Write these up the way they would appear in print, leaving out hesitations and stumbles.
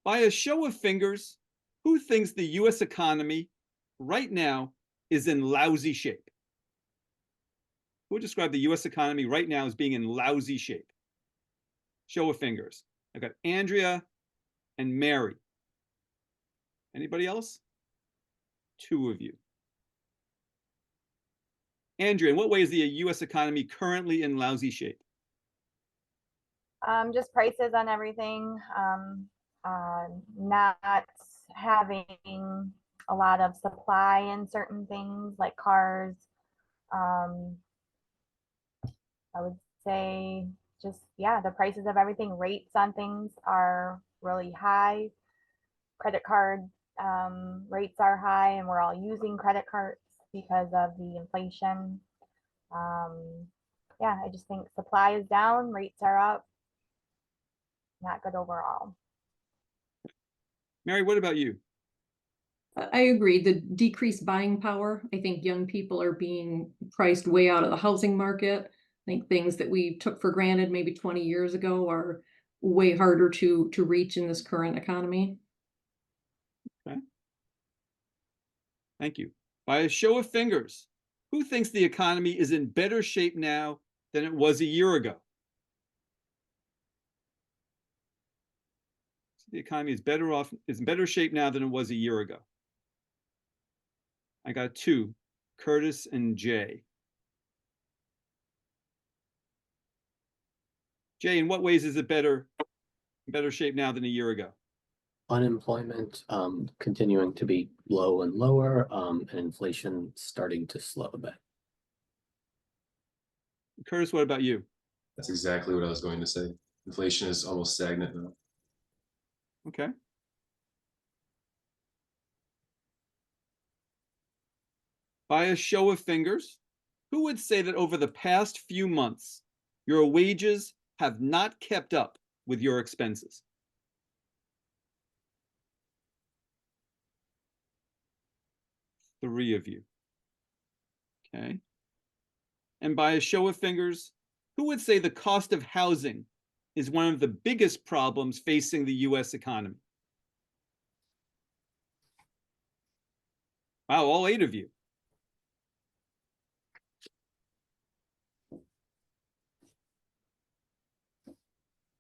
By a show of fingers, who thinks the US economy right now is in lousy shape? Who would describe the US economy right now as being in lousy shape? Show of fingers. I got Andrea and Mary. Anybody else? Two of you. Andrea, in what way is the US economy currently in lousy shape? Just prices on everything. Not having a lot of supply in certain things like cars. Um, I would say just, yeah, the prices of everything, rates on things are really high. Credit card rates are high, and we're all using credit cards because of the inflation. Um, yeah, I just think supply is down, rates are up, not good overall. Mary, what about you? I agree. The decreased buying power. I think young people are being priced way out of the housing market. I think things that we took for granted maybe 20 years ago are way harder to reach in this current economy. Okay. Thank you. By a show of fingers, who thinks the economy is in better shape now than it was a year ago? The economy is in better shape now than it was a year ago. I got two, Curtis and Jay. Jay, in what ways is it in better shape now than a year ago? Unemployment continuing to be low and lower, and inflation starting to slow a bit. Curtis, what about you? That's exactly what I was going to say. Inflation is almost stagnant now. Okay. By a show of fingers, who would say that over the past few months, your wages have not kept up with your expenses? Three of you. Okay. And by a show of fingers, who would say the cost of housing is one of the biggest problems facing the US economy? Wow, all eight of you.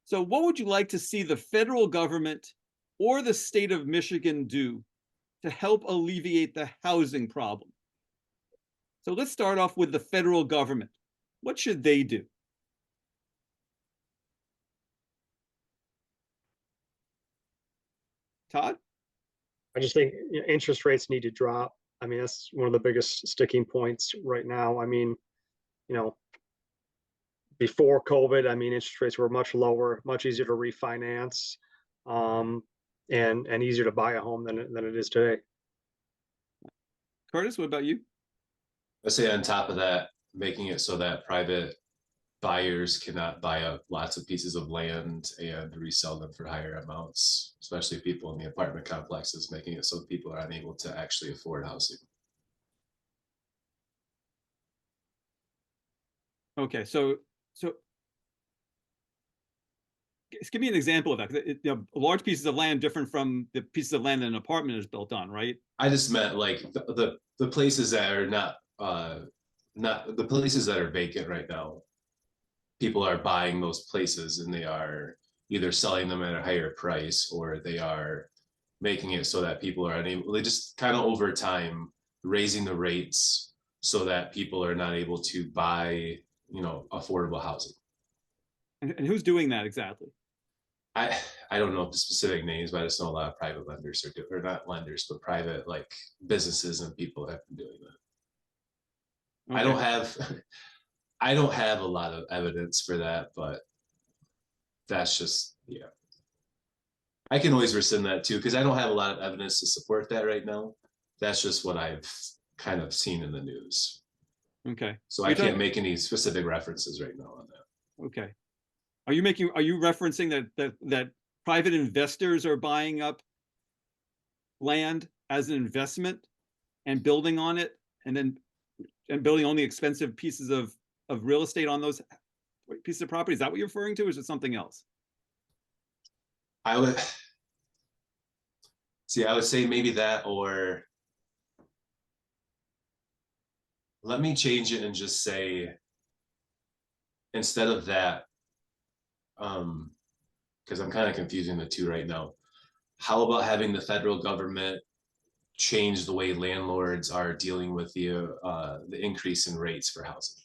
So what would you like to see the federal government or the state of Michigan do to help alleviate the housing problem? So let's start off with the federal government. What should they do? Todd? I just think interest rates need to drop. I mean, that's one of the biggest sticking points right now. I mean, you know, before COVID, I mean, interest rates were much lower, much easier to refinance, and easier to buy a home than it is today. Curtis, what about you? Let's say on top of that, making it so that private buyers cannot buy up lots of pieces of land and resell them for higher amounts, especially people in the apartment complexes, making it so people are unable to actually afford housing. Okay, so give me an example of that. Large pieces of land different from the pieces of land that an apartment is built on, right? I just meant like the places that are not the places that are vacant right now. People are buying those places and they are either selling them at a higher price or they are making it so that people are unable, they just kind of over time raising the rates so that people are not able to buy, affordable housing. And who's doing that exactly? I don't know the specific names, but I just know a lot of private lenders or not lenders, but private like businesses and people have been doing that. Okay. I don't have a lot of evidence for that, but that's just, yeah. I can always rescind that too, because I don't have a lot of evidence to support that right now. That's just what I've kind of seen in the news. Okay. So I can't make any specific references right now on that. Okay. Are you referencing that private investors are buying up land as an investment and building on it and building only expensive pieces of real estate on those pieces of property? Is that what you're referring to, or is it something else? See, I would say maybe that, or let me change it and just say, instead of that, because I'm kind of confusing the two right now. How about having the federal government change the way landlords are dealing with the increase in rates for housing?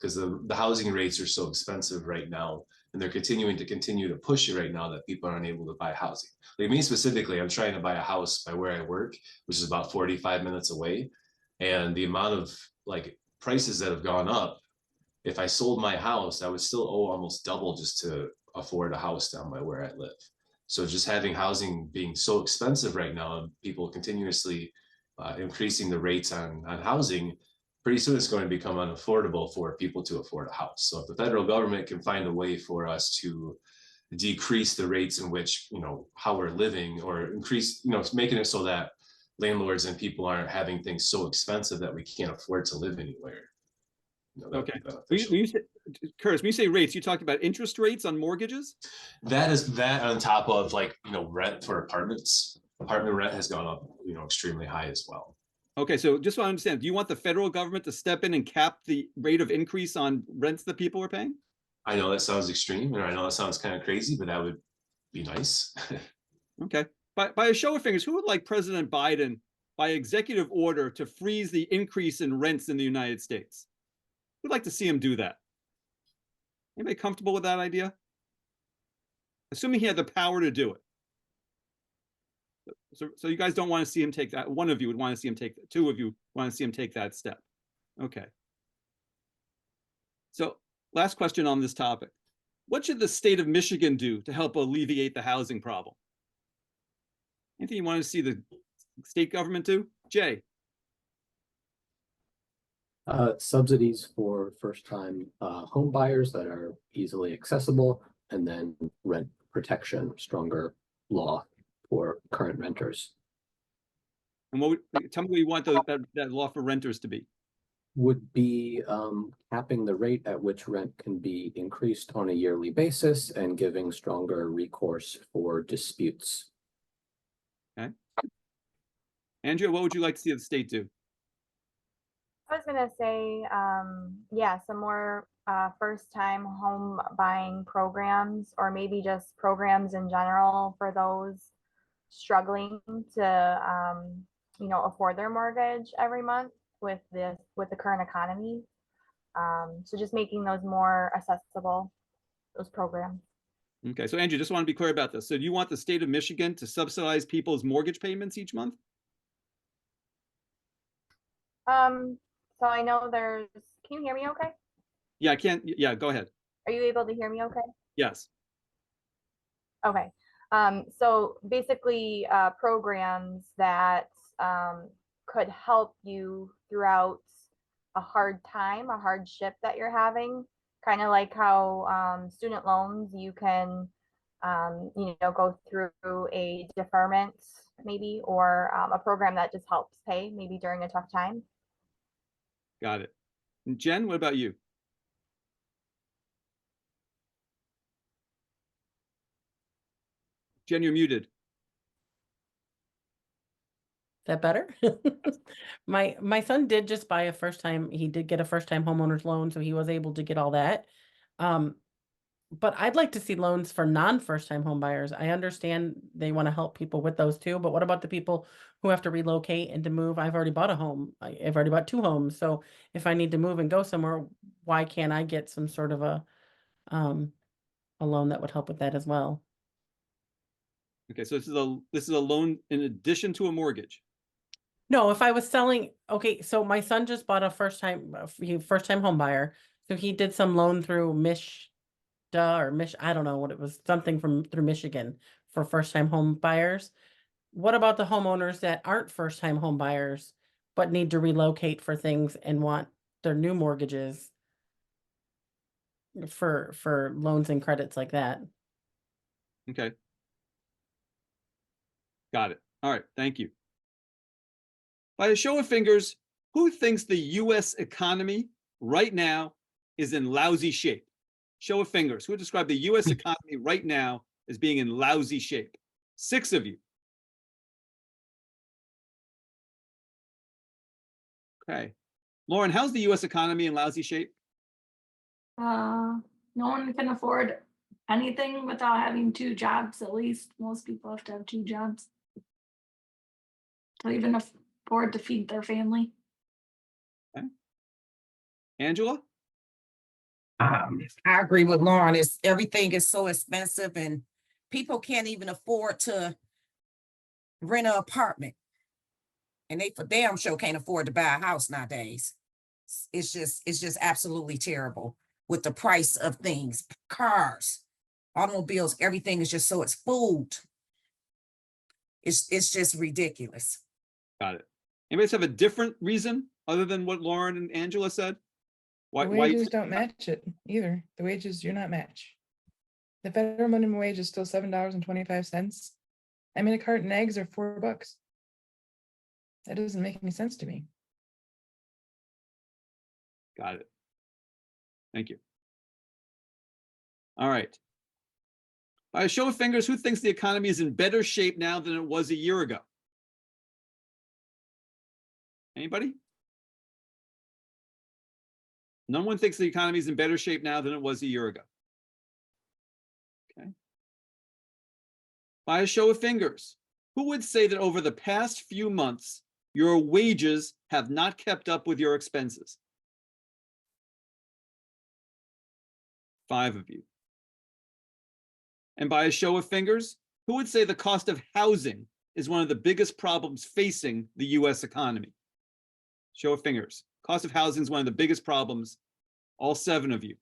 Because the housing rates are so expensive right now, and they're continuing to push it right now that people aren't able to buy housing. Like me specifically, I'm trying to buy a house by where I work, which is about 45 minutes away. And the amount of like prices that have gone up, if I sold my house, I would still owe almost double just to afford a house down by where I live. So just having housing being so expensive right now, and people continuously increasing the rates on housing, pretty soon it's going to become unaffordable for people to afford a house. So if the federal government can find a way for us to decrease the rates in which, how we're living, or increase, making it so that landlords and people aren't having things so expensive that we can't afford to live anywhere. That'd Okay. be beneficial. Curtis, when you say rates, you talked about interest rates on mortgages? That is that on top of rent for apartments. Apartment rent has gone up, extremely high as well. Okay, so just so I understand, do you want the federal government to step in and cap the rate of increase on rents that people are paying? I know that sounds extreme, and I know that sounds kind of crazy, but that would be nice. Okay. By a show of fingers, who would like President Biden, by executive order, to freeze the increase in rents in the United States? Who'd like to see him do that? Anybody comfortable with that idea? Assuming he had the power to do it. So you guys don't want to see him take that. One of you would want to see him take that. Two of you want to see him take that step. Okay. So last question on this topic. What should the state of Michigan do to help alleviate the housing problem? Anything you want to see the state government do? Jay? Subsidies for first-time home buyers that are easily accessible, and then rent protection, stronger law for current renters. And tell me what you want that law for renters to be. Would be capping the rate at which rent can be increased on a yearly basis and giving stronger recourse for disputes. Okay. Andrea, what would you like to see the state do? I was gonna say, yeah, some more first-time home buying programs, or maybe just programs in general for those struggling to, afford their mortgage every month with the current economy. So just making those more accessible, those programs. Okay, so Andrew, just want to be clear about this. So do you want the state of Michigan to subsidize people's mortgage payments each month? So I know can you hear me okay? Yeah, I can't. Yeah, go ahead. Are you able to hear me okay? Yes. Okay. So basically, programs that could help you throughout a hard time, a hardship that you're having, kind of like how student loans, you can, go through a deferment maybe, or a program that just helps pay maybe during a tough time. Got it. And Jen, what about you? Jen, you're muted. That better? My son did just buy he did get a first-time homeowner's loan, so he was able to get all that. But I'd like to see loans for non-first-time home buyers. I understand they want to help people with those too, but what about the people who have to relocate and to move? I've already bought a home. I've already bought 2 homes. So if I need to move and go somewhere, why can't I get some sort of a loan that would help with that as well? Okay, so this is a loan in addition to a mortgage. No, if I was selling, okay, so my son just bought a first-time home buyer. So he did some loan through I don't know what it was, something through Michigan for first-time home buyers. What about the homeowners that aren't first-time home buyers, but need to relocate for things and want their new mortgages for loans and credits like that? Okay. Got it. All right, thank you. By a show of fingers, who thinks the US economy right now is in lousy shape? Show of fingers. Who would describe the US economy right now as being in lousy shape? 6 of you. Okay. Lauren, how's the US economy in lousy shape? No one can afford anything without having two jobs, at least. Most people have to have two jobs to even afford to feed their family. Angela? I agree with Lauren. It's everything is so expensive and people can't even afford to rent an apartment. And they for damn sure can't afford to buy a house nowadays. It's just absolutely terrible with the price of things, cars, automobiles, everything is just so it's food. It's just ridiculous. Got it. Anybody else have a different reason other than what Lauren and Angela said? Why, The why you wages don't match it either. The wages do not match. The federal minimum wage is still $7.25. I mean, a carton of eggs are $4. That doesn't make any sense to me. got it. Thank you. All right. By a show of fingers, who thinks the economy is in better shape now than it was a year ago? Anybody? No one thinks the economy is in better shape now than it was a year ago. Okay. By a show of fingers, who would say that over the past few months, your wages have not kept up with your expenses? 5 of you. And by a show of fingers, who would say the cost of housing is one of the biggest problems facing the US economy? Show of fingers. Cost of housing is one of the biggest problems. All 7 of you.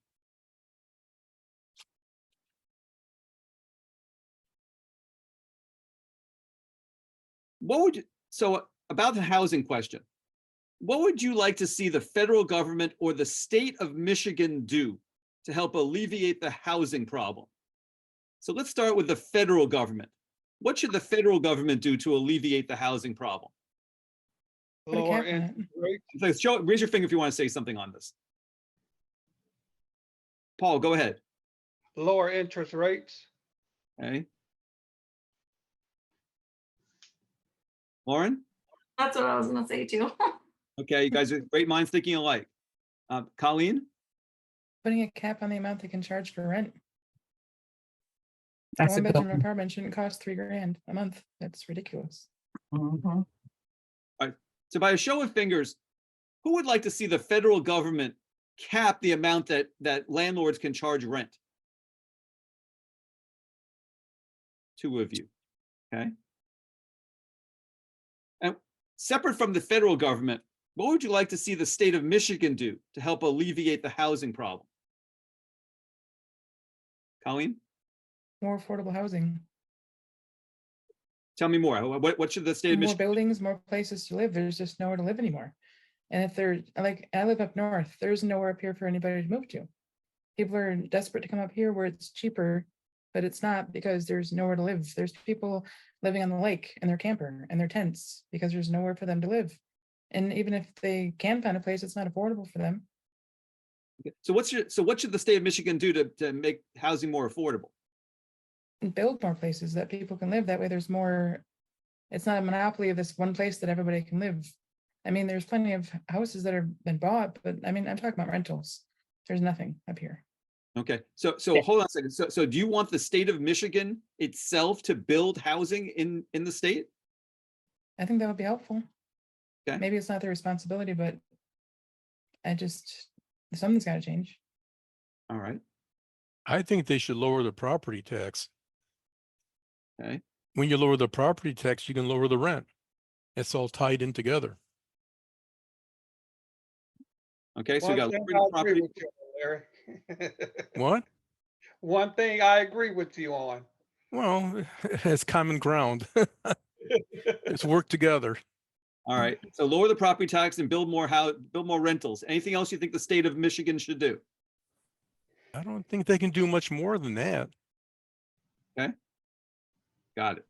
What would you, so about the housing question, what would you like to see the federal government or the state of Michigan do to help alleviate the housing problem? So let's start with the federal government. What should the federal government do to alleviate the housing problem? Put a Lower cap on it. interest rates, Raise your finger if you want to say something on this. Paul, go ahead. lower interest rates, Okay. Lauren? That's what I was gonna say too. Okay, you guys are great minds thinking alike. Colleen? Putting a cap on the amount they can charge for rent. A That's a one good bedroom one. apartment shouldn't cost $3,000 a month. That's ridiculous. Mhm. So by a show of fingers, who would like to see the federal government cap the amount that landlords can charge rent? 2 of you, okay? And separate from the federal government, what would you like to see the state of Michigan do to help alleviate the housing problem? Colleen, More affordable housing, tell me more. What should the state of more Michigan? buildings, more places to live. There's just nowhere to live anymore. And if they're like, I live up north, there's nowhere up here for anybody to move to. People are desperate to come up here where it's cheaper, but it's not because there's nowhere to live. There's people living on the lake in their camper and their tents because there's nowhere for them to live. And even if they can find a place, it's not affordable for them. So what should the state of Michigan do to make housing more affordable? And build more places that people can live. That way there's more, it's not a monopoly of this one place that everybody can live. I mean, there's plenty of houses that have been bought, but I mean, I'm talking about rentals. There's nothing up here. Okay, so hold on a second. So do you want the state of Michigan itself to build housing in the state? I think that would be helpful. Okay. Maybe it's not their responsibility, but something's got to change. All right, I think they should lower the property tax. okay. When you lower the property tax, you can lower the rent. It's all tied in together. Okay, so we one got thing lower the I agree property. with you on, Larry. What? One thing I agree with you on. Well, it's common ground. It's work together. All right, so lower the property tax and build more rentals. Anything else you think the state of Michigan should do? I don't think they can do much more than that. Got it.